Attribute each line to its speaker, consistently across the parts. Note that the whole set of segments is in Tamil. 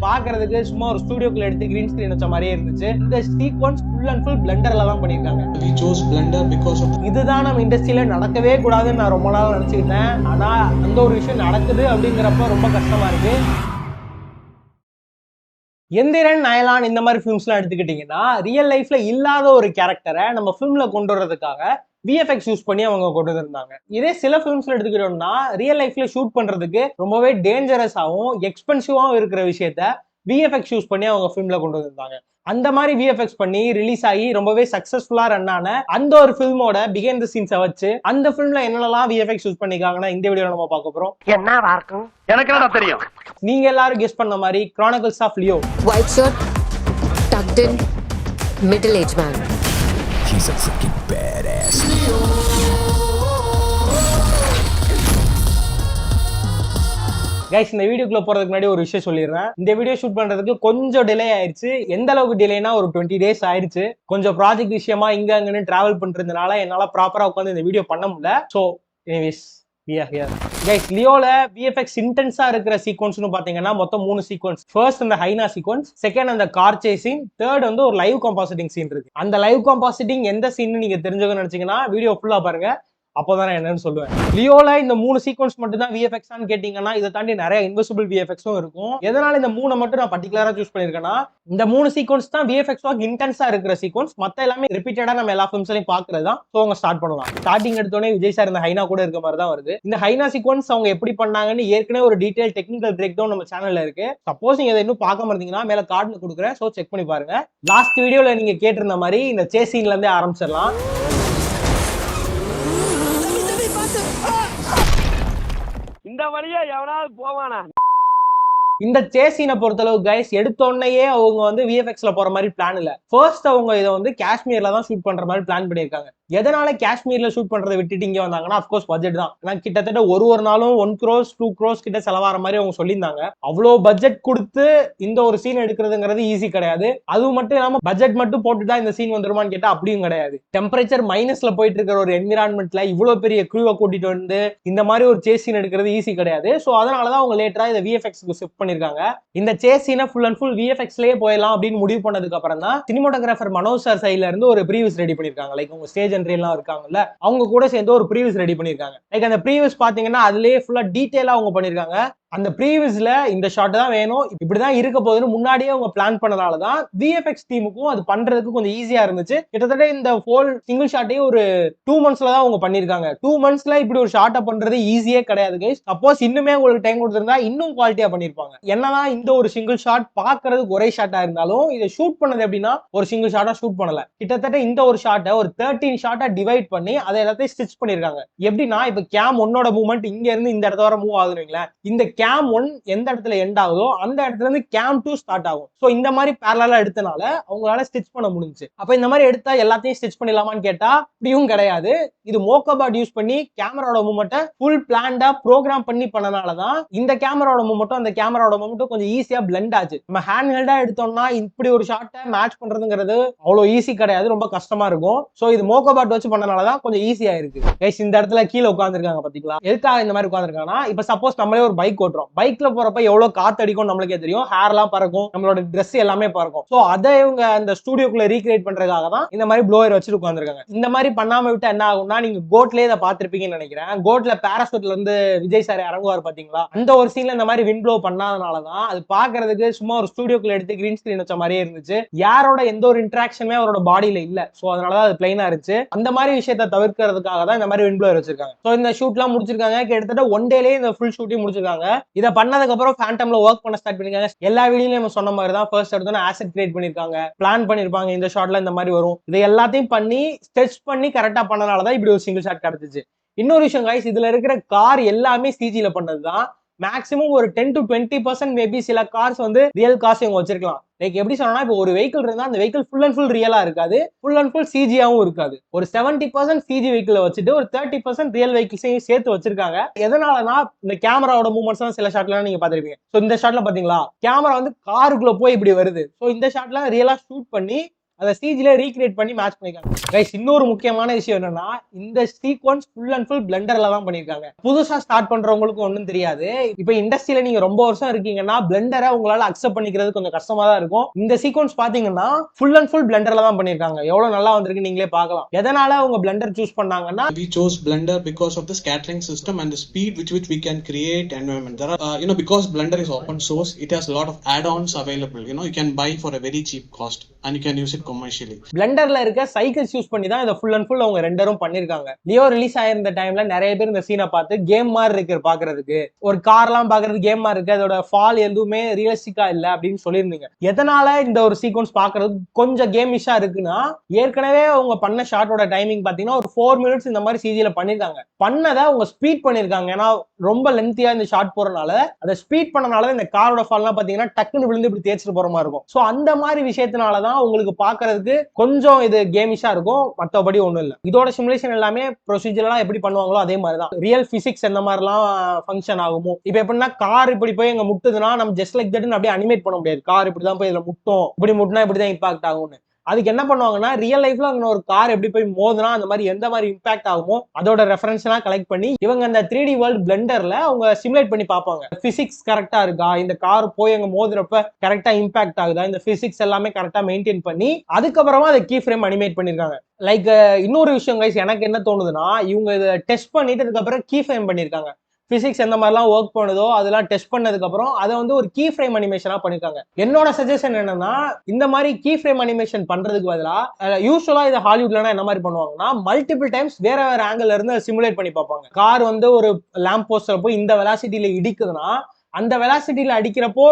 Speaker 1: பாக்குறதுக்கு சும்மா ஒரு ஸ்டுடியோக்குள்ள எடுத்து கிரீன் ஸ்கிரீன் வச்ச மாதிரியே இருந்துச்சு. இந்த சீக்வன்ஸ் ஃபுல் அண்ட் ஃபுல் பிளெண்டர்ல தான் பண்ணிருக்காங்க.
Speaker 2: We chose Blender because of
Speaker 1: இதுதான் நம்ம இண்டஸ்ட்ரியில நடக்கவே கூடாதுன்னு நான் ரொம்ப நாள் நினைச்சுக்கிட்டேன். ஆனா அந்த ஒரு விஷயம் நடக்குது அப்படிங்கிறப்ப ரொம்ப கஷ்டமா இருக்கு. எந்திரன், நயலான் இந்த மாதிரி ஃபிலிம்ஸ்லாம் எடுத்துக்கிட்டீங்கன்னா ரியல் லைஃப்ல இல்லாத ஒரு கேரக்டரை நம்ம ஃபிலிம்ல கொண்டு வர்றதுக்காக விஎஃப்எக்ஸ் யூஸ் பண்ணி அவங்க கொண்டு வந்திருந்தாங்க. இதே சில ஃபிலிம்ஸ்ல எடுத்துக்கிட்டோம்னா ரியல் லைஃப்ல ஷூட் பண்றதுக்கு ரொம்பவே டேஞ்சரஸாகவும் எக்ஸ்பென்சிவாகவும் இருக்கிற விஷயத்த விஎஃப்எக்ஸ் யூஸ் பண்ணி அவங்க ஃபிலிம்ல கொண்டு வந்திருந்தாங்க. அந்த மாதிரி விஎஃப்எக்ஸ் பண்ணி ரிலீஸ் ஆகி ரொம்பவே சக்சஸ்ஃபுல்லா ரன் ஆன அந்த ஒரு ஃபிலிமோட பிஹைண்ட் தி சீன்ஸை வச்சு அந்த ஃபிலிம்ல என்னெல்லாம் விஎஃப்எக்ஸ் யூஸ் பண்ணிருக்காங்கன்னா இந்த வீடியோல நம்ம பார்க்க போறோம்.
Speaker 3: என்னவா இருக்கும் எனக்கு என்ன தெரியும்.
Speaker 1: நீங்க எல்லாரும் கெஸ் பண்ண மாதிரி chronicles of Leo.
Speaker 4: White shirt, tucked in, middle-aged man.
Speaker 5: He's a freaking badass.
Speaker 1: Guys, இந்த வீடியோக்குள்ள போறதுக்கு முன்னாடி ஒரு விஷயம் சொல்லிடுறேன். இந்த வீடியோ ஷூட் பண்றதுக்கு கொஞ்சம் டிலே ஆயிடுச்சு. எந்த அளவுக்கு டிலேனா ஒரு 20 days ஆயிடுச்சு. கொஞ்சம் ப்ராஜெக்ட் விஷயமா இங்க அங்கன்னு டிராவல் பண்றதுனால என்னால ப்ராப்பரா உட்காந்து இந்த வீடியோ பண்ண முடியல. ஸோ எனிவேஸ் கைஸ், லியோல விஎஃப்எக்ஸ் இன்டென்ஸா இருக்கிற சீக்வன்ஸ்னு பாத்தீங்கன்னா மொத்தம் 3 சீக்வன்ஸ். ஃபர்ஸ்ட் அந்த ஹைனா சீக்வன்ஸ், செகண்ட் அந்த கார் சேசிங், தேர்ட் வந்து ஒரு லைவ் காம்போசிட்டிங் சீன் இருக்கு. அந்த லைவ் காம்போசிட்டிங் எந்த சீன் நீங்க தெரிஞ்சுக்கணும்னு நினைச்சீங்கன்னா வீடியோ ஃபுல்லா பாருங்க, அப்போதான் என்னன்னு சொல்லுவேன். லியோல இந்த 3 சீக்வன்ஸ் மட்டும் தான் விஎஃப்எக்ஸ் கேட்டீங்கன்னா இதை தாண்டி நிறைய இன்விசிபிள் விஎஃப்எக்ஸும் இருக்கும். எதனால இந்த 3 மட்டும் நான் பர்டிகுலரா சூஸ் பண்ணிருக்கேன்னா, இந்த 3 சீக்வன்ஸ் தான் விஎஃப்எக்ஸ் இன்டென்ஸா இருக்கிற சீக்வன்ஸ். மத்த எல்லாமே ரிப்பீட்டடா நம்ம எல்லா ஃபிலிம்ஸ்லயும் பாக்குறது தான். ஸோ அவங்க ஸ்டார்ட் பண்ணலாம். ஸ்டார்டிங் எடுத்தோடனே விஜய் சார் இந்த ஹைனா கூட இருக்க மாதிரி தான் வருது. இந்த ஹைனா சீக்வன்ஸ் அவங்க எப்படி பண்ணாங்கன்னு ஏற்கனவே ஒரு டீடைல் டெக்னிக்கல் பிரேக் டவுன் நம்ம சேனல்ல இருக்கு. சப்போஸ் நீங்க இதை இன்னும் பார்க்காம இருந்தீங்கன்னா மேல கார்டுல கொடுக்குறேன், ஸோ செக் பண்ணி பாருங்க. லாஸ்ட் வீடியோல நீங்க கேட்டிருந்த மாதிரி இந்த சேஸ் சீன்ல இருந்தே ஆரம்பிச்சிடலாம்.
Speaker 3: இந்த வழியா எவனாவது போவானா?
Speaker 1: இந்த சேசீனை பொறுத்தளவு கைஸ் எடுத்தோடனே அவங்க வந்து விஎஃப்எக்ஸ்ல போற மாதிரி பிளான் இல்ல. ஃபர்ஸ்ட் அவங்க இதை வந்து காஷ்மீர்ல தான் ஷூட் பண்ற மாதிரி பிளான் பண்ணிருக்காங்க. எதனால காஷ்மீர்ல ஷூட் பண்றதை விட்டுட்டு இங்க வந்தாங்கன்னா அப்கோர்ஸ் பட்ஜெட் தான். ஏன்னா கிட்டத்தட்ட ஒரு நாளும் 1 crore 2 crores கிட்ட செலவாகிற மாதிரி அவங்க சொல்லியிருந்தாங்க. அவ்வளோ பட்ஜெட் கொடுத்து இந்த ஒரு சீன் எடுக்கிறதுங்கிறது ஈஸி கிடையாது. அது மட்டும் இல்லாம பட்ஜெட் மட்டும் போட்டுட்டா இந்த சீன் வந்துருமான்னு கேட்டா அப்படியும் கிடையாது. டெம்பரேச்சர் மைனஸ்ல போயிட்டு இருக்கிற ஒரு என்விரான்மெண்ட்ல இவ்வளவு பெரிய க்ரூவை கூட்டிட்டு வந்து இந்த மாதிரி ஒரு சேஸ் சீன் எடுக்கிறது ஈஸி கிடையாது. ஸோ அதனாலதான் அவங்க லேட்டரா இதை விஎஃப்எக்ஸ்க்கு ஷிஃப்ட் பண்ணிருக்காங்க. இந்த சேஸ் சீனை ஃபுல் அண்ட் ஃபுல் விஎஃப்எக்ஸ்லயே போயிடலாம் அப்படின்னு முடிவு பண்ணதுக்கு அப்புறம் தான் சினிமாட்டோகிராஃபர் மனோஜ் சார் சைட்ல இருந்து ஒரு ப்ரீவியூஸ் ரெடி பண்ணிருக்காங்க. லைக் உங்க ஸ்டேஜ் எல்லாம் இருக்காங்கல்ல, அவங்க கூட சேர்ந்து ஒரு ப்ரீவியூஸ் ரெடி பண்ணிருக்காங்க. லைக் அந்த ப்ரீவியூஸ் பாத்தீங்கன்னா அதுலயே ஃபுல்லா டீடைலா அவங்க பண்ணிருக்காங்க. அந்த ப்ரீவியூஸ்ல இந்த ஷாட் தான் வேணும், இப்படிதான் இருக்க போகுதுன்னு முன்னாடியே அவங்க பிளான் பண்ணனாலதான் விஎஃப்எக்ஸ் டீமுக்கும் அது பண்றதுக்கு கொஞ்சம் ஈஸியா இருந்துச்சு. கிட்டத்தட்ட இந்த ஹோல் சிங்கிள் ஷாட்டையே ஒரு 2 monthsல தான் அவங்க பண்ணிருக்காங்க. 2 monthsல இப்படி ஒரு ஷாட்டை பண்றது ஈஸியே கிடையாது கைஸ். சப்போஸ் இன்னுமே உங்களுக்கு டைம் கொடுத்திருந்தா இன்னும் குவாலிட்டியா பண்ணிருப்பாங்க. என்னதான் இந்த ஒரு சிங்கிள் ஷாட் பாக்குறதுக்கு ஒரே ஷாட்டா இருந்தாலும் இதை ஷூட் பண்ணது எப்படின்னா ஒரு சிங்கிள் ஷாட்டா ஷூட் பண்ணல. கிட்டத்தட்ட இந்த ஒரு ஷாட்டை ஒரு 13 ஷாட்டா டிவைட் பண்ணி அதை எல்லாத்தையும் ஸ்டிச் பண்ணிருக்காங்க. எப்படின்னா இப்ப கேம் 1ஓட மூவ்மெண்ட் இங்க இருந்து இந்த இடத்த வர மூவ் ஆகுதுங்களா, இந்த கேம் 1 எந்த இடத்துல எண்ட் ஆகுதோ அந்த இடத்துல இருந்து கேம் 2 ஸ்டார்ட் ஆகும். சோ இந்த மாதிரி பேரலலா எடுத்தனால அவங்களால ஸ்டிச் பண்ண முடிஞ்சுச்சு. அப்ப இந்த மாதிரி எடுத்தா எல்லாத்தையும் ஸ்டிச் பண்ணிடலாமான்னு கேட்டா அப்படியும் கிடையாது. இது மோக்கபாட் யூஸ் பண்ணி கேமராவோட மூவ்மெண்ட்டை ஃபுல் பிளான்டா ப்ரோக்ராம் பண்ணி பண்ணனாலதான் இந்த கேமராவோட மூவ்மெண்ட்டும் அந்த கேமராவோட மூவ்மெண்ட்டும் கொஞ்சம் ஈஸியா பிளெண்ட் ஆச்சு. நம்ம ஹேண்ட் ஹெல்டா எடுத்தோம்னா இப்படி ஒரு ஷாட்டை மேட்ச் பண்றதுங்கிறது அவ்வளவு ஈஸி கிடையாது, ரொம்ப கஷ்டமா இருக்கும். சோ இது மோக்கபாட் வச்சு பண்ணனாலதான் கொஞ்சம் ஈஸியா இருக்கு. கைஸ், இந்த இடத்துல கீழே உட்காந்துருக்காங்க பாத்தீங்களா, எதுக்காக இந்த மாதிரி உட்காந்துருக்காங்கன்னா இப்ப சப்போஸ் நம்மளே ஒரு பைக் ஓட்டுறோம், பைக்ல போறப்ப எவ்வளவு காத்து அடிக்கும் நம்மளுக்கே தெரியும், ஹேர்லாம் பறக்கும், நம்மளோட ட்ரெஸ் எல்லாமே பறக்கும். சோ அதை இவங்க அந்த ஸ்டுடியோக்குள்ள ரீக்ரியேட் பண்றதுக்காக தான் இந்த மாதிரி ப்ளோயர் வச்சுட்டு உட்காந்துருக்காங்க. இந்த மாதிரி பண்ணாம விட்டு என்ன ஆகும்னா, நீங்க கோட்லயே இதை பார்த்திருப்பீங்கன்னு நினைக்கிறேன். கோட்ல பாராசூட்ல இருந்து விஜய் சார் இறங்குவார் பாத்தீங்களா, அந்த ஒரு சீன்ல இந்த மாதிரி விண்ட் ப்ளோ பண்ணாதனாலதான் அது பாக்குறதுக்கு சும்மா ஒரு ஸ்டுடியோக்குள்ள எடுத்து கிரீன் ஸ்கிரீன் வச்ச மாதிரியே இருந்துச்சு. யாரோட எந்த ஒரு இன்டராக்ஷனுமே அவரோட பாடியில இல்ல. சோ அதனாலதான் அது பிளைனா இருந்துச்சு. அந்த மாதிரி விஷயத்தை தவிர்க்கிறதுக்காக தான் இந்த மாதிரி விண்ட் ப்ளோயர் வச்சிருக்காங்க. சோ இந்த ஷூட் எல்லாம் முடிச்சிருக்காங்க. கிட்டத்தட்ட 1 dayலயே இந்த ஃபுல் ஷூட்டையும் முடிச்சிருக்காங்க. இதை பண்ணதுக்கு அப்புறம் ஃபேண்டம்ல ஒர்க் பண்ண ஸ்டார்ட் பண்ணிருக்காங்க. எல்லா வீடியோலயும் நம்ம சொன்ன மாதிரி தான் ஃபர்ஸ்ட் எடுத்தோன்னா ஆசெட் கிரியேட் பண்ணிருக்காங்க, பிளான் பண்ணிருப்பாங்க இந்த ஷாட்ல இந்த மாதிரி வரும், இதை எல்லாத்தையும் பண்ணி ஸ்டெச் பண்ணி கரெக்டா பண்ணனாலதான் இப்படி ஒரு சிங்கிள் ஷாட் கிடைச்சிச்சு. இன்னொரு விஷயம் கைஸ், இதுல இருக்கிற கார் எல்லாமே சிஜில பண்ணதுதான். மேக்ஸிமம் ஒரு 10 to 20% மேபி சில கார்ஸ் வந்து ரியல் கார்ஸ் இவங்க வச்சிருக்கலாம். லைக் எப்படி சொன்னா, இப்போ ஒரு வெஹிக்கிள் இருந்தா அந்த வெஹிக்கிள் ஃபுல் அண்ட் ஃபுல் ரியலா இருக்காது, ஃபுல் அண்ட் ஃபுல் சிஜியாவும் இருக்காது. ஒரு 70% சிஜி வெஹிக்கிள் வச்சுட்டு ஒரு 30% ரியல் வெஹிக்கிள்ஸையும் சேர்த்து வச்சிருக்காங்க. எதனாலனா இந்த கேமராவோட மூவ்மெண்ட்ஸ் தான் சில ஷாட்ல நீங்க பாத்திருப்பீங்க. ஸோ இந்த ஷாட்ல பாத்தீங்களா, கேமரா வந்து காருக்குள்ள போய் இப்படி வருது. ஸோ இந்த ஷாட்ல ரியலா ஷூட் பண்ணி அதை சிஜில ரீக்ரியேட் பண்ணி மேட்ச் பண்ணிருக்காங்க கைஸ். இன்னொரு முக்கியமான விஷயம் என்னன்னா, இந்த சீக்வன்ஸ் ஃபுல் அண்ட் ஃபுல் பிளெண்டர்ல தான் பண்ணிருக்காங்க. புதுசா ஸ்டார்ட் பண்றவங்களுக்கு ஒன்றும் தெரியாது. இப்ப இண்டஸ்ட்ரியில நீங்க ரொம்ப வருஷம் இருக்கீங்கன்னா பிளெண்டரை உங்களால அக்செப்ட் பண்ணிக்கிறது கொஞ்சம் கஷ்டமா தான் இருக்கும். இந்த சீக்வன்ஸ் பாத்தீங்கன்னா ஃபுல் அண்ட் ஃபுல் பிளெண்டர்ல தான் பண்ணிருக்காங்க. எவ்வளவு நல்லா வந்திருக்கு நீங்களே பார்க்கலாம். எதனால அவங்க பிளெண்டர் சூஸ் பண்ணாங்கன்னா,
Speaker 2: We chose Blender because of the scattering system and the speed with which we can create environment. There are, because Blender is open source, it has a lot of add-ons available. You can buy for a very cheap cost and you can use it commercially.
Speaker 1: பிளெண்டர்ல இருக்க சைக்கிள்ஸ் யூஸ் பண்ணி தான் இதை ஃபுல் அண்ட் ஃபுல் அவங்க ரெண்டரும் பண்ணிருக்காங்க. லியோ ரிலீஸ் ஆயிருந்த டைம்ல நிறைய பேர் இந்த சீனை பார்த்து கேம் மாதிரி இருக்கு பாக்குறதுக்கு, ஒரு கார்லாம் பாக்குறது கேம் மாதிரி இருக்கு, அதோட ஃபால் எதுவுமே ரியலிஸ்டிக்கா இல்ல அப்படின்னு சொல்லியிருந்தீங்க. எதனால இந்த ஒரு சீக்வன்ஸ் பாக்குறது கொஞ்சம் கேமிஷா இருக்குன்னா, ஏற்கனவே அவங்க பண்ண ஷாட்டோட டைமிங் பாத்தீங்கன்னா ஒரு 4 மினிட்ஸ் இந்த மாதிரி சிஜில பண்ணிருக்காங்க. பண்ணதை அவங்க ஸ்பீட் பண்ணிருக்காங்க. ஏன்னா ரொம்ப லென்த்தியா இந்த ஷாட் போறனால அதை ஸ்பீட் பண்ணனால இந்த காரோட ஃபால்லாம் பாத்தீங்கன்னா டக்குன்னு விழுந்து இப்படி தேய்ச்சிட்டு போற மாதிரி இருக்கும். சோ அந்த மாதிரி விஷயத்தினாலதான் உங்களுக்கு பாக்குறதுக்கு கொஞ்சம் இது கேமிஷா இருக்கும். மற்றபடி ஒண்ணும் இல்ல. இதோட சிமுலேஷன் எல்லாமே ப்ரொசீஜரலா எப்படி பண்ணுவாங்களோ அதே மாதிரிதான். ரியல் பிசிக்ஸ் எந்த மாதிரிலாம் ஃபங்க்ஷன் ஆகுமோ, இப்ப எப்படின்னா கார் இப்படி போய் எங்க முட்டுதுன்னா நம்ம ஜஸ்ட் லைக் தட் அப்படியே அனிமேட் பண்ண முடியாது. கார் இப்படிதான் போய் இதுல முட்டும், இப்படி முட்டினா இப்படிதான் இம்பாக்ட் ஆகும்னு. அதுக்கு என்ன பண்ணுவாங்கன்னா, ரியல் லைஃப்ல அங்க ஒரு கார் எப்படி போய் மோதுனா அந்த மாதிரி எந்த மாதிரி இம்பாக்ட் ஆகுமோ அதோட ரெஃபரன்ஸ்லாம் கலெக்ட் பண்ணி இவங்க அந்த 3D வேர்ல்ட் பிளெண்டர்ல அவங்க சிமுலேட் பண்ணி பார்ப்பாங்க. பிசிக்ஸ் கரெக்டா இருக்கா, இந்த கார் போய் அங்க மோதுறப்ப கரெக்டா இம்பாக்ட் ஆகுதா, இந்த பிசிக்ஸ் எல்லாமே கரெக்டா மெயின்டைன் பண்ணி அதுக்கப்புறமா அதை கீ ஃப்ரேம் அனிமேட் பண்ணிருக்காங்க. லைக் இன்னொரு விஷயம் கைஸ், எனக்கு என்ன தோணுதுன்னா, இவங்க இதை டெஸ்ட் பண்ணிட்டு அதுக்கப்புறம் கீ ஃப்ரேம் பண்ணிருக்காங்க. பிசிக்ஸ் எந்த மாதிரிலாம் ஒர்க் பண்ணுதோ அதெல்லாம் டெஸ்ட் பண்ணதுக்கு அப்புறம் அதை வந்து ஒரு கீ ஃப்ரேம் அனிமேஷனா பண்ணிருக்காங்க. என்னோட சஜஷன் என்னன்னா, இந்த மாதிரி கீ ஃப்ரேம் அனிமேஷன் பண்றதுக்கு பதிலா யூஸ்வலா இதை ஹாலிவுட்ல என்ன மாதிரி பண்ணுவாங்கன்னா, மல்டிபிள் டைம்ஸ் வேற வேற ஆங்கிள் இருந்து சிமுலேட் பண்ணி பார்ப்பாங்க. கார் வந்து ஒரு லேம்ப் போஸ்ட்ல போய் இந்த வெலாசிட்டியில இடிக்குதுன்னா, அந்த வெலாசிட்டியில அடிக்கிறப்போ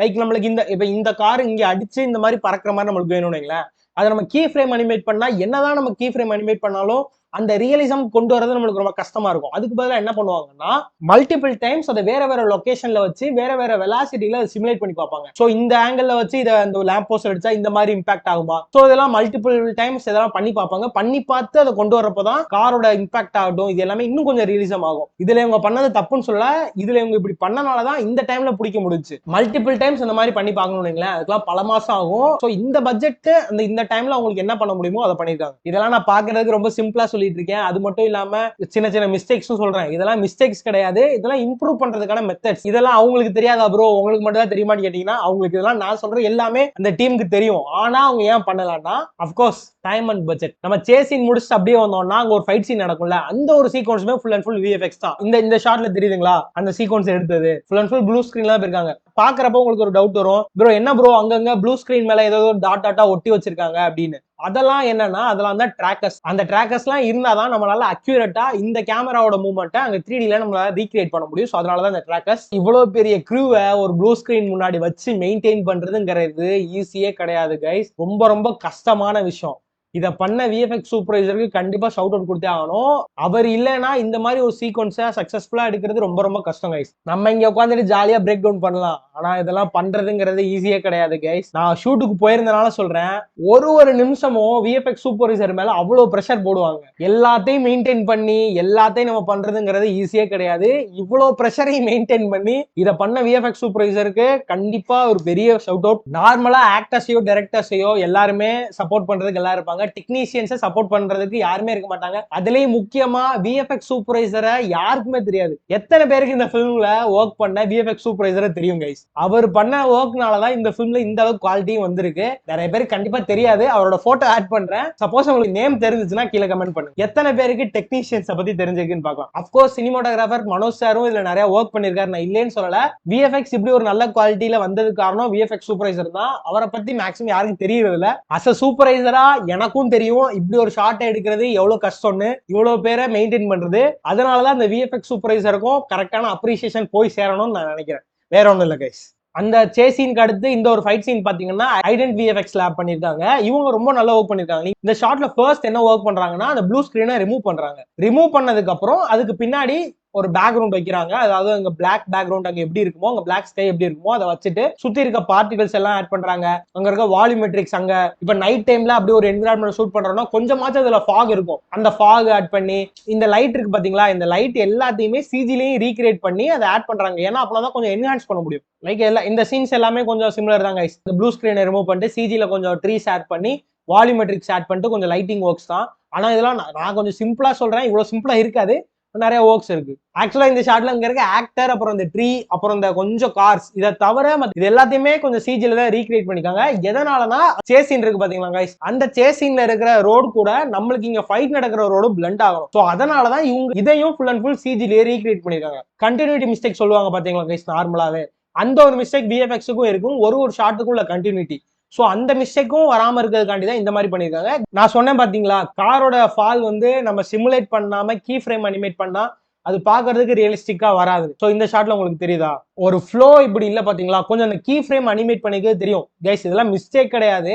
Speaker 1: லைக் நம்மளுக்கு இப்ப இந்த கார் இங்க அடிச்சு இந்த மாதிரி பறக்கிற மாதிரி நம்மளுக்கு வேணும்னீங்களா, அதை நம்ம கீ ஃப்ரேம் அனிமேட் பண்ணா என்னதான் நம்ம கீ ஃப்ரேம் அனிமேட் பண்ணாலும் அந்த ரியலிசம் கொண்டு வரது நம்மளுக்கு ரொம்ப கஷ்டமா இருக்கும். அதுக்கு பதிலாக என்ன பண்ணுவாங்கன்னா, மல்டிபிள் டைம்ஸ் அதை வேற வேற லொகேஷன்ல வச்சு வேற வேற வெலாசிட்டியில சிமுலேட் பண்ணி பார்ப்பாங்க. சோ இந்த ஆங்கிள் வச்சு இதை அந்த லேம்ப் போஸ்ட் அடிச்சா இந்த மாதிரி இம்பாக்ட் ஆகுமா, சோ இதெல்லாம் மல்டிபிள் டைம்ஸ் இதெல்லாம் பண்ணி பார்ப்பாங்க. பண்ணி பார்த்து அதை கொண்டு வரப்பதான் காரோட இம்பாக்ட் ஆகட்டும் இது எல்லாமே இன்னும் கொஞ்சம் ரியலிசம் ஆகும். இதுல இவங்க பண்ணது தப்புன்னு சொல்ல, இதுல இவங்க இப்படி பண்ணனாலதான் இந்த டைம்ல பிடிக்க முடிஞ்சு. மல்டிபிள் டைம்ஸ் இந்த மாதிரி பண்ணி பார்க்கணும் இல்லைங்களா, அதுக்கெல்லாம் பல மாசம் ஆகும். சோ இந்த பட்ஜெட் இந்த டைம்ல அவங்களுக்கு என்ன பண்ண முடியுமோ அதை பண்ணிருக்காங்க. இதெல்லாம் நான் பாக்குறதுக்கு ரொம்ப சிம்பிளா இருக்கேன். அது மட்டும் இல்லாம சின்ன சின்ன மிஸ்டேக்ஸ் சொல்றேன். இதெல்லாம் மிஸ்டேக்ஸ் கிடையாது, இதெல்லாம் இம்ப்ரூவ் பண்றதுக்கான மெத்தட்ஸ். இதெல்லாம் அவங்களுக்கு தெரியாதா ப்ரோ, உங்களுக்கு மட்டும் தான் தெரியுமான்னு கேட்டீங்கன்னா, அவங்களுக்கு இதெல்லாம் நான் சொல்றேன் எல்லாமே அந்த டீமுக்கு தெரியும். ஆனா அவங்க ஏன் பண்ணலாம்னா, அஃப்கோர்ஸ் டைம் அண்ட் பட்ஜெட். நம்ம சேஸ் சீன் முடிச்சுட்டு அப்படியே வந்தோம்னா அங்க ஒரு ஃபைட் சீன் நடக்கும்ல, அந்த ஒரு சீக்வன்ஸுமே ஃபுல் அண்ட் ஃபுல் விஎஃப்எக்ஸ் தான். இந்த ஷாட்ல தெரியுதுங்களா, அந்த சீக்வன்ஸ் எடுத்தது ஃபுல் அண்ட் ஃபுல் ப்ளூ ஸ்கிரீன்ல இருக்காங்க. பாக்குறப்ப உங்களுக்கு ஒரு டவுட் வரும், ப்ரோ என்ன ப்ரோ அங்கங்க ப்ளூ ஸ்கிரீன் மேல ஏதோ டாட் டாட்டா ஒட்டி வச்சிருக்காங்க அப்படின்னு. அதெல்லாம் என்னன்னா, அதெல்லாம் தான் ட்ராக்கர்ஸ். அந்த ட்ராக்கர்ஸ்லாம் இருந்தாதான் நம்மளால அக்யூரேட்டா இந்த கேமராவோட மூவ்மெண்ட்டை அங்க 3Dல நம்மளால ரீக்ரியேட் பண்ண முடியும். ஸோ அதனாலதான் இந்த ட்ராக்கர்ஸ். இவ்வளவு பெரிய க்ரூவை ஒரு ப்ளூ ஸ்கிரீன் முன்னாடி வச்சு மெயின்டைன் பண்றதுங்கிறது ஈஸியே கிடையாது கைஸ். ரொம்ப ரொம்ப கஷ்டமான விஷயம். இதை பண்ண விஎஃப்எக்ஸ் சூப்பர்வைசருக்கு கண்டிப்பா ஷவுட் அவுட் கொடுத்தே ஆகணும். அவர் இல்லைன்னா இந்த மாதிரி ஒரு சீக்வன்ஸை சக்சஸ்ஃபுல்லா எடுக்கிறது ரொம்ப ரொம்ப கஷ்டம் கைஸ். நம்ம இங்க உட்காந்துட்டு ஜாலியா பிரேக் டவுன் பண்ணலாம், ஆனா இதெல்லாம் பண்றதுங்கிறது ஈஸியே கிடையாது கைஸ். நான் ஷூட்டுக்கு போயிருந்தனால சொல்றேன், ஒரு நிமிஷமும் விஎஃப்எக்ஸ் சூப்பர்வைசர் மேல அவ்வளவு ப்ரெஷர் போடுவாங்க. எல்லாத்தையும் மெயின்டைன் பண்ணி எல்லாத்தையும் நம்ம பண்றதுங்கிறது ஈஸியே கிடையாது. இவ்வளவு ப்ரெஷரையும் மெயின்டைன் பண்ணி இதை பண்ண விஎஃப்எக்ஸ் சூப்பர்வைசருக்கு கண்டிப்பா ஒரு பெரிய ஷவுட் அவுட். நார்மலா ஆக்டர்ஸையோ டைரக்டர்ஸையோ எல்லாருமே சப்போர்ட் பண்றதுக்கு எல்லாரும் இருப்பாங்க, டெக்னீஷியன்ஸை சப்போர்ட் பண்றதுக்கு யாருமே இருக்க மாட்டாங்க. அதுலயும் முக்கியமா விஎஃப்எக்ஸ் சூப்பர்வைசரை யாருக்குமே தெரியாது. எத்தனை பேருக்கு இந்த பிலிம்ல ஒர்க் பண்ண விஎஃப்எக்ஸ் சூப்பர்வைசரை தெரியும் கைஸ். அவர் பண்ண ஒர்க்னாலதான் இந்த பிலிம்ல இந்த அளவுக்கு குவாலிட்டியும் வந்திருக்கு. நிறைய பேருக்கு கண்டிப்பா தெரியாது, அவரோட போட்டோ ஆட் பண்றேன். சப்போஸ் உங்களுக்கு நேம் தெரிஞ்சுச்சுன்னா கீழே கமெண்ட் பண்ணுங்க. எத்தனை பேருக்கு டெக்னீஷியன்ஸை பத்தி தெரிஞ்சிருக்குன்னு பார்க்கலாம். அப்கோர்ஸ் சினிமாட்டோகிராஃபர் மனோஜ் சாரும் இதுல நிறைய ஒர்க் பண்ணிருக்காரு, நான் இல்லைன்னு சொல்லல. விஎஃப்எக்ஸ் இப்படி ஒரு நல்ல குவாலிட்டியில வந்தது காரணம் விஎஃப்எக்ஸ் சூப்பர்வைசர் தான். அவரை பத்தி மேக்ஸிமம் யாருக்கும் தெரியறது இல்ல. அஸ் அ சூப்பர்வைசரா எனக்கும் தெரியும் இப்படி ஒரு ஷாட் எடுக்கிறது எவ்வளவு கஷ்டம்னு, இவ்வளவு பேரை மெயின்டைன் பண்றது. அதனாலதான் இந்த விஎஃப்எக்ஸ் சூப்பர்வைசருக்கும் கரெக்டான அப்ரிசியேஷன் போய் சேரணும்னு நான் நினைக்கிறேன். வேற ஒண்ணும் இல்ல கைஸ். அந்த சேஸ் சீனுக்கு அடுத்து இந்த ஒரு ஃபைட் சீன் பாத்தீங்கன்னா ஐடென்ட் விஎஃப்எக்ஸ் லேப் பண்ணிருக்காங்க. இவங்க ரொம்ப நல்லா ஒர்க் பண்ணிருக்காங்க. இந்த ஷாட்ல ஃபர்ஸ்ட் என்ன ஒர்க் பண்றாங்கன்னா, அந்த ப்ளூ ஸ்கிரீனை ரிமூவ் பண்றாங்க. ரிமூவ் பண்ணதுக்கு அப்புறம் அதுக்கு பின்னாடி ஒரு பேக்ரவுண்ட் வைக்கிறாங்க. அதாவது அங்க பிளாக் பேக்ரவுண்ட் அங்க எப்படி இருக்குமோ, அங்க பிளாக் ஸ்கை எப்படி இருக்குமோ அதை வச்சுட்டு சுத்தி இருக்க பார்ட்டிகல்ஸ் எல்லாம் ஆட் பண்றாங்க. அங்க இருக்க வால்யூமெட்ரிக்ஸ், அங்க இப்ப நைட் டைம்ல அப்படி ஒரு என்விரான்மெண்ட் ஷூட் பண்றோம்னா கொஞ்சமாச்சும் அதுல ஃபாக் இருக்கும், அந்த ஃபாக் ஆட் பண்ணி இந்த லைட் இருக்கு பாத்தீங்களா, இந்த லைட் எல்லாத்தையுமே சிஜிலையும் ரீக்ரியேட் பண்ணி அதை ஆட் பண்றாங்க. ஏன்னா அப்பதான் கொஞ்சம் என்ஹான்ஸ் பண்ண முடியும். லைக் இந்த சீன்ஸ் எல்லாமே கொஞ்சம் சிமிலர் தான் கைஸ். இந்த ப்ளூ ஸ்கிரீனை ரிமூவ் பண்ணிட்டு சிஜில கொஞ்சம் ட்ரீஸ் ஆட் பண்ணி வால்யூமெட்ரிக்ஸ் ஆட் பண்ணிட்டு கொஞ்சம் லைட்டிங் ஒர்க்ஸ் தான். ஆனா இதெல்லாம் நான் கொஞ்சம் சிம்பிளா சொல்றேன், இவ்வளவு சிம்பிளா இருக்காது, நிறைய ஒர்க்ஸ் இருக்கு. ஆக்சுவலா இந்த ஷாட்ல இங்க இருக்க ஆக்டர், அப்புறம் இந்த ட்ரீ, அப்புறம் இந்த கொஞ்சம் கார்ஸ், இதை தவிர இது எல்லாத்தையுமே கொஞ்சம் சிஜில தான் ரீக்ரியேட் பண்ணிக்காங்க. எதனாலனா சேசின் இருக்கு பாத்தீங்களா கைஸ், அந்த சேசின்ல இருக்கிற ரோடு கூட நம்மளுக்கு இங்க ஃபைட் நடக்கிற ரோடு பிளண்ட் ஆகும். சோ அதனாலதான் இவங்க இதையும் ஃபுல் அண்ட் ஃபுல் சிஜிலேயே ரீக்ரியேட் பண்ணிருக்காங்க. கண்டினியூட்டி மிஸ்டேக் சொல்லுவாங்க பாத்தீங்களா கைஸ் நார்மலாவே, அந்த ஒரு மிஸ்டேக் விஎஃப்எக்ஸுக்கும் இருக்கும், ஒரு ஷாட்டுக்கும் உள்ள கண்டினியூட்டி. ஸோ அந்த மிஸ்டேக்கும் வராமல் இருக்கிறதுக்காண்டி தான் இந்த மாதிரி பண்ணியிருக்காங்க. நான் சொன்னேன் பார்த்தீங்களா, காரோட ஃபால் வந்து நம்ம சிமுலேட் பண்ணாமல் கீ ஃப்ரேம் அனிமேட் பண்ணால் அது பார்க்கறதுக்கு ரியலிஸ்டிக்காக வராது. ஸோ இந்த ஷாட்டில் உங்களுக்கு தெரியுதா, ஒரு ஃப்ளோ இப்படி இல்லை பார்த்தீங்களா, கொஞ்சம் அந்த கீ ஃப்ரேம் அனிமேட் பண்ணிக்கிறது தெரியும் கைஸ். இதெல்லாம் மிஸ்டேக் கிடையாது.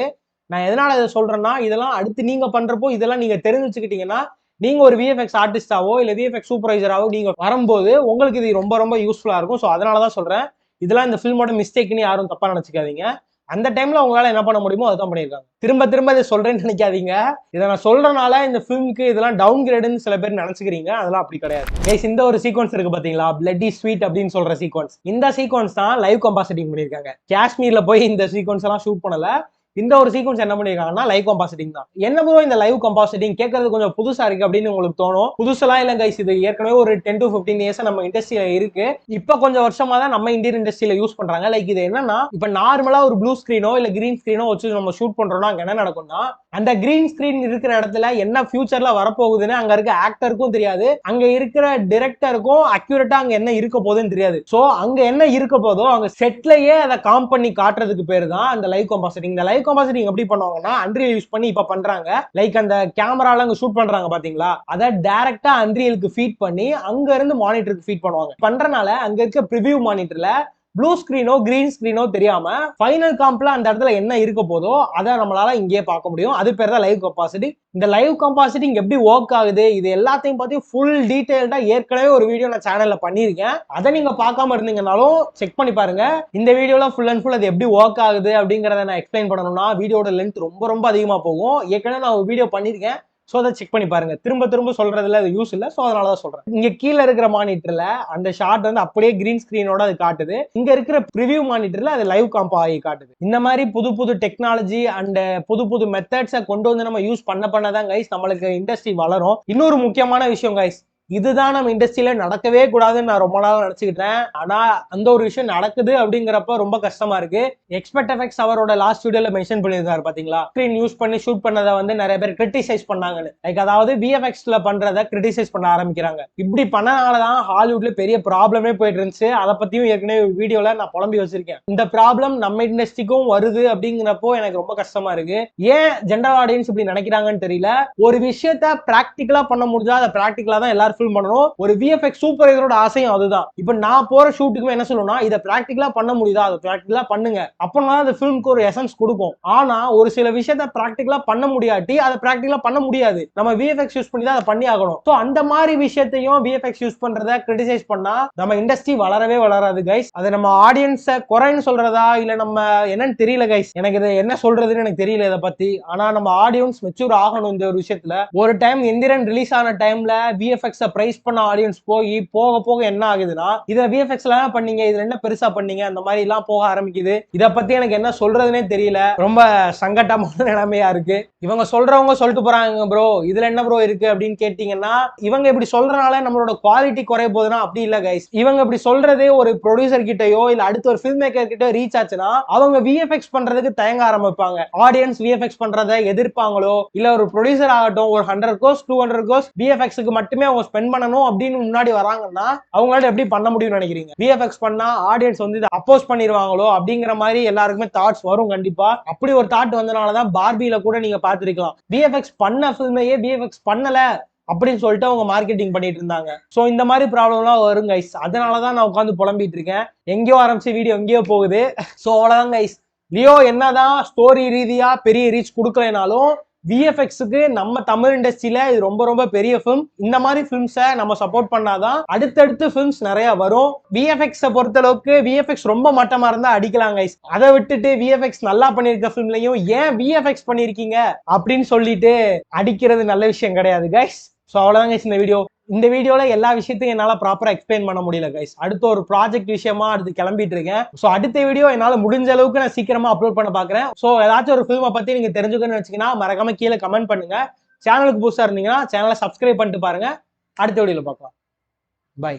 Speaker 1: நான் எதனால் இதை சொல்கிறேன்னா, இதெல்லாம் அடுத்து நீங்கள் பண்ணுறப்போ இதெல்லாம் நீங்கள் தெரிஞ்சு வச்சுக்கிட்டீங்கன்னா, நீங்கள் ஒரு விஎஃப்எக்ஸ் ஆர்டிஸ்டாவோ இல்லை விஎஃப்எக்ஸ் சூப்பர்வைசராவோ நீங்கள் வரும்போது உங்களுக்கு இது ரொம்ப ரொம்ப யூஸ்ஃபுல்லாக இருக்கும். ஸோ அதனால தான் சொல்கிறேன், இதெல்லாம் இந்த ஃபில்மோட மிஸ்டேக்னு யாரும் தப்பாக நினச்சிக்காதீங்க. அந்த டைம்ல உங்களால என்ன பண்ண முடியுமோ அதுதான் பண்ணியிருக்காங்க. திரும்ப திரும்ப இதை சொல்றேன்னு நினைக்காதீங்க, இதை நான் சொல்றனால இந்த ஃபிலிமுக்கு இதெல்லாம் டவுன் கிரேடுன்னு சில பேர் நினைச்சுக்கிறீங்க, அதெல்லாம் அப்படி கிடையாது கைஸ். இந்த ஒரு சீக்வன்ஸ் இருக்கு பாத்தீங்களா, பிளட்டி ஸ்வீட் அப்படின்னு சொல்ற சீக்வன்ஸ், இந்த சீக்வன்ஸ் தான் லைவ் கம்பாசிட்டிங் பண்ணியிருக்காங்க. காஷ்மீர்ல போய் இந்த சீக்வன்ஸ் எல்லாம் ஷூட் பண்ணல. இந்த ஒரு சீக்வன்ஸ் என்ன பண்ணிருக்காங்கன்னா லைவ் கம்பாசிட்டிங் தான். என்ன ப்ரோ இந்த லைவ் கம்பாசிட்டிங் கேட்கறது கொஞ்சம் புதுசா இருக்கு அப்படின்னு உங்களுக்கு தோணும். புதுசெல்லாம் இல்ல கைஸ், இது ஏற்கனவே ஒரு 10 to 15 இயர்ஸ் நம்ம இண்டஸ்ட்ரியில இருக்கு. இப்ப கொஞ்சம் வருஷமா தான் நம்ம இந்தியன் இண்டஸ்ட்ரியில யூஸ் பண்றாங்க. லைக் இது என்னன்னா, இப்ப நார்மலா ஒரு ப்ளூ ஸ்கிரீனோ இல்ல கிரீன் ஸ்கிரீனோ வச்சு நம்ம ஷூட் பண்றோம்னா அங்க என்ன நடக்கும்னா, அந்த கிரீன் ஸ்கிரீன் இருக்கிற இடத்துல என்ன ஃபியூச்சர்ல வரப்போகுதுன்னு அங்க இருக்க ஆக்டருக்கும் தெரியாது, அங்க இருக்கிற டிரெக்டருக்கும் அக்யூரேட்டா அங்க என்ன இருக்க போகுதுன்னு தெரியாது. சோ அங்க என்ன இருக்க போதோ அங்க செட்லயே அதை காம் பண்ணி காட்டுறதுக்கு பேரு தான் அந்த லைவ் கம்பாசிட்டிங். இந்த லைவ் கம்பாசிட்டிங் எப்படி பண்ணுவாங்கன்னா, அன்ரியல் யூஸ் பண்ணி இப்ப பண்றாங்க. லைக் அந்த கேமரால அங்க ஷூட் பண்றாங்க பாத்தீங்களா, அதை டைரக்டா அன்ரியலுக்கு ஃபீட் பண்ணி அங்க இருந்து மானிட்டருக்கு ஃபீட் பண்ணுவாங்க. பண்றனால அங்க இருக்க ப்ரிவியூ மானிட்டர்ல ப்ளூ ஸ்கிரீனோ கிரீன் ஸ்கிரீனோ தெரியாம ஃபைனல் காம்ப்ல அந்த இடத்துல என்ன இருக்க போதோ அதை நம்மளால இங்கேயே பார்க்க முடியும். அது பேர் தான் லைவ் கம்பாசிட்டிங். இந்த லைவ் கம்பாசிட்டிங் எப்படி ஒர்க் ஆகுது இது எல்லாத்தையும் பத்தி ஃபுல் டீடைல்டா ஏற்கனவே ஒரு வீடியோ நான் சேனல்ல பண்ணியிருக்கேன். அதை நீங்க பார்க்காம இருந்தீங்கன்னாலும் செக் பண்ணி பாருங்க. இந்த வீடியோல ஃபுல் அண்ட் ஃபுல் அது எப்படி ஒர்க் ஆகுது அப்படிங்கறத நான் எக்ஸ்பிளைன் பண்ணணும்னா வீடியோட லென்த் ரொம்ப ரொம்ப அதிகமா போகும். ஏற்கனவே நான் ஒரு வீடியோ பண்ணியிருக்கேன், ஸோ அதை செக் பண்ணி பாருங்க. திரும்ப திரும்ப சொல்றதுல அது யூஸ் இல்லை, ஸோ அதனால தான் சொல்றேன். இங்க கீழே இருக்கிற மானிட்டர்ல அந்த ஷாட் வந்து அப்படியே கிரீன் ஸ்கிரீனோட அது காட்டுது, இங்க இருக்கிற ப்ரிவியூ மானிட்டர்ல அது லைவ் காம்பா ஆகி காட்டுது. இந்த மாதிரி புது புது டெக்னாலஜி அண்ட் புது புது மெத்தட்ஸை கொண்டு வந்து நம்ம யூஸ் பண்ணதான் கைஸ் நம்மளுக்கு இண்டஸ்ட்ரி வளரும். இன்னொரு முக்கியமான விஷயம் கைஸ், இதுதான் நம்ம இண்டஸ்ட்ரியில நடக்கவே கூடாதுன்னு நான் ரொம்ப நாள் நினைச்சுக்கிட்டேன். ஆனா அந்த ஒரு விஷயம் நடக்குது அப்படிங்கிறப்ப ரொம்ப கஷ்டமா இருக்கு. எக்ஸ்பெக்ட் எஃபெக்ட்ஸ் அவரோட லாஸ்ட் வீடியோல மென்ஷன் பண்ணியிருந்தாரு பாத்தீங்களா, ஸ்கிரீன் யூஸ் பண்ணி ஷூட் பண்ணதை வந்து நிறைய பேர் கிரிட்டிசைஸ் பண்ணாங்கன்னு. லைக் அதாவது விஎஃப்எக்ஸ்ல பண்றதை கிரிட்டிசைஸ் பண்ண ஆரம்பிக்கிறாங்க. இப்படி பண்ணனாலதான் ஹாலிவுட்ல பெரிய ப்ராப்ளமே போயிட்டு இருந்துச்சு. அதை பத்தியும் ஏற்கனவே வீடியோல நான் புலம்பி வச்சிருக்கேன். இந்த ப்ராப்ளம் நம்ம இண்டஸ்ட்ரிக்கும் வருது அப்படிங்கிறப்போ எனக்கு ரொம்ப கஷ்டமா இருக்கு. ஏன் ஜெனரல் ஆடியன்ஸ் இப்படி நினைக்கிறாங்கன்னு தெரியல. ஒரு விஷயத்த பிராக்டிகலா பண்ண முடிஞ்சா அதை பிராக்டிகலா தான் எல்லாரும் ஃபில்ம் பண்ணணும். ஒரு விஎஃப்எக்ஸ் சூப்பர்வைசரோட ஆசையும் அதுதான். இப்போ நான் போற ஷூட்டுக்கு என்ன சொல்லணும்னா, இதை பிராக்டிகலா பண்ண முடியுதா, அதை பிராக்டிகலா பண்ணுங்க, அப்பனா அந்த ஃபிலிம்க்கு ஒரு எசன்ஸ் கொடுக்கும். ஆனா ஒரு சில விஷயத்த பிராக்டிகலா பண்ண முடியாட்டி அதை பிராக்டிகலா பண்ண முடியாது, நம்ம விஎஃப்எக்ஸ் யூஸ் பண்ணி தான் அதை பண்ணி ஆகணும். சோ அந்த மாதிரி விஷயத்தையும் விஎஃப்எக்ஸ் யூஸ் பண்றத கிரிட்டிசைஸ் பண்ணா நம்ம இண்டஸ்ட்ரி வளரவே வளராது கைஸ். அதை நம்ம ஆடியன்ஸை குறைன்னு சொல்றதா இல்ல நம்ம என்னன்னு தெரியல கைஸ், எனக்கு இதை என்ன சொல்றதுன்னு எனக்கு தெரியல இதை பத்தி. ஆனா நம்ம ஆடியன்ஸ் மெச்சூர் ஆகணும் இந்த ஒரு விஷயத்துல. ஒரு டைம் எந்திரன் ரிலீஸ் ஆன டைம்ல விஎஃப்எக்ஸ் பிரைஸ் பண்ண ஆடியன்ஸ் போய் போக போக என்ன ஆகுதுன்னா, இதை விஎஃப்எக்ஸ்ல பண்ணீங்க, இதுல என்ன பெருசா பண்ணீங்க, அந்த மாதிரி எல்லாம் போக ஆரம்பிக்குது. இதை பத்தி எனக்கு என்ன சொல்றதுன்னே தெரியல, ரொம்ப சங்கட்டமான நிலைமையா இருக்கு. இவங்க சொல்றவங்க சொல்லிட்டு போறாங்க ப்ரோ இதுல என்ன ப்ரோ இருக்கு அப்படின்னு கேட்டீங்கன்னா, இவங்க இப்படி சொல்றதுனால நம்மளோட குவாலிட்டி குறைய போகுதுன்னா அப்படி இல்ல கைஸ். இவங்க இப்படி சொல்றதே ஒரு ப்ரொடியூசர் கிட்டயோ இல்ல அடுத்த ஒரு ஃபில்ம் மேக்கர் கிட்ட ரீச் ஆச்சுன்னா அவங்க விஎஃப்எக்ஸ் பண்றதுக்கு தயங்க ஆரம்பிப்பாங்க. ஆடியன்ஸ் விஎஃப்எக்ஸ் பண்றதை எதிர்ப்பாங்களோ இல்ல ஒரு ப்ரொடியூசர் ஆகட்டும் ஒரு 100 crores 200 crores விஎஃப்எக்ஸ்க்கு மட்டுமே அவங்க ஸ்பெண்ட் பண்ணணும் அப்படின்னு முன்னாடி வராங்கன்னா அவங்களால எப்படி பண்ண முடியும்னு நினைக்கிறீங்க? விஎஃப்எக்ஸ் பண்ணா ஆடியன்ஸ் வந்து இதை அப்போஸ் பண்ணிடுவாங்களோ அப்படிங்கிற மாதிரி எல்லாருக்குமே தாட்ஸ் வரும் கண்டிப்பா. அப்படி ஒரு தாட் வந்தனாலதான் பார்பியில கூட நீங்க பாத்துருக்கலாம், விஎஃப்எக்ஸ் பண்ண ஃபில்மையே விஎஃப்எக்ஸ் பண்ணல அப்படின்னு சொல்லிட்டு அவங்க மார்க்கெட்டிங் பண்ணிட்டு இருந்தாங்க. சோ இந்த மாதிரி ப்ராப்ளம்லாம் வரும் கைஸ். அதனாலதான் நான் உட்காந்து புலம்பிட்டு இருக்கேன். எங்கேயோ ஆரம்பிச்சு வீடியோ எங்கேயோ போகுது. சோ அவ்வளவுதான் கைஸ். லியோ என்னதான் ஸ்டோரி ரீதியா பெரிய ரீச் கொடுக்கலைனாலும் விஎஃப்எக்ஸுக்கு நம்ம தமிழ் இண்டஸ்ட்ரியில இது ரொம்ப ரொம்ப பெரிய ஃபிலிம். இந்த மாதிரி ஃபிலிம்ஸை நம்ம சப்போர்ட் பண்ணாதான் அடுத்தடுத்து ஃபிலிம்ஸ் நிறைய வரும். விஎஃப்எக்ஸை பொறுத்த அளவுக்கு விஎஃப்எக்ஸ் ரொம்ப மட்டமா இருந்தா அடிக்கலாம் கைஸ். அதை விட்டுட்டு விஎஃப்எக்ஸ் நல்லா பண்ணிருக்க ஃபிலிம்லையும் ஏன் விஎஃப்எக்ஸ் பண்ணிருக்கீங்க அப்படின்னு சொல்லிட்டு அடிக்கிறது நல்ல விஷயம் கிடையாது கைஸ். ஸோ அவ்வளோதான் கைஸ் இந்த வீடியோ. இந்த வீடியோல எல்லா விஷயத்தையும் என்னால ப்ராப்பரா எக்ஸ்பிளைன் பண்ண முடியல கைஸ். அடுத்த ஒரு ப்ராஜெக்ட் விஷயமா அடுத்து கிளம்பிட்டு இருக்கேன். ஸோ அடுத்த வீடியோ என்னால முடிஞ்ச அளவுக்கு நான் சீக்கிரமா அப்லோட் பண்ண பாக்குறேன். ஸோ ஏதாச்சும் ஒரு ஃபில்மை பத்தி நீங்க தெரிஞ்சுக்கணும்னு வச்சீங்கன்னா மறக்காம கீழே கமெண்ட் பண்ணுங்க. சேனலுக்கு புதுசா இருந்தீங்கன்னா சேனலை சப்ஸ்கிரைப் பண்ணிட்டு பாருங்க. அடுத்த வீடியோல பார்க்கலாம். பை.